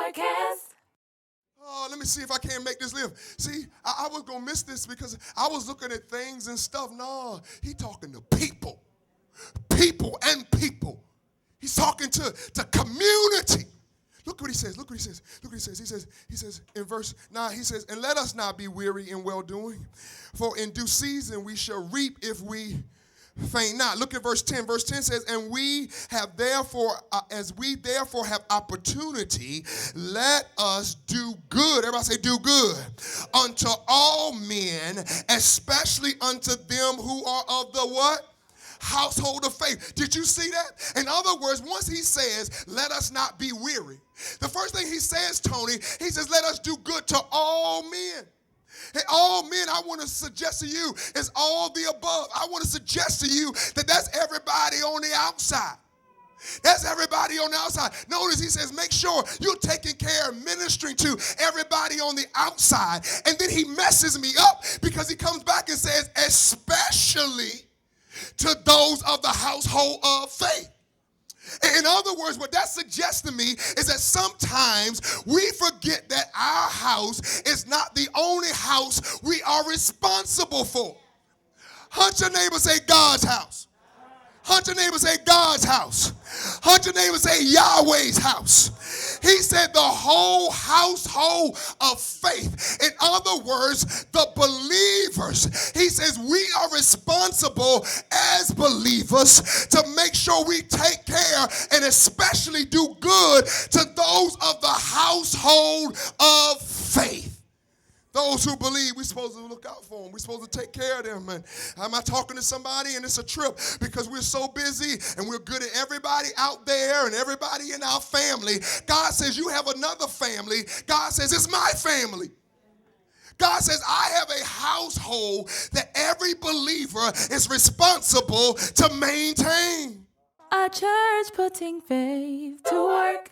Podcast. Oh, let me see if I can't make this live. See, I was going to miss this because I was looking at things and stuff. No, he talking to people. People and people. He's talking to community. Look what he says. Look what he says. Look what he says. He says in verse 9, he says, and let us not be weary in well-doing, for in due season we shall reap if we faint not. Look at verse 10. Verse 10 says, and we have therefore, as we therefore have opportunity, let us do good. Everybody say do good. Unto all men, especially unto them who are of the what? Household of faith. Did you see that? In other words, once he says, let us not be weary, the first thing he says, Tony, he says, let us do good to all men. Hey, all men, I want to suggest to you, is all the above. I want to suggest to you that that's everybody on the outside. That's everybody on the outside. Notice he says, make sure you're taking care of ministering to everybody on the outside. And then he messes me up because he comes back and says, especially to those of the household of faith. In other words, what that suggests to me is that sometimes we forget that our house is not the only house we are responsible for. Hunt your neighbor, say God's house. Hunt your neighbor, say God's house. Hunt your neighbor, say Yahweh's house. He said the whole household of faith. In other words, the believers. He says we are responsible as believers to make sure we take care and especially do good to those of the household of faith. Those who believe, we're supposed to look out for them. We're supposed to take care of them. And am I talking to somebody? And it's a trip because we're so busy and we're good at everybody out there and everybody in our family. God says you have another family. God says it's my family. God says I have a household that every believer is responsible to maintain. A church putting faith to work.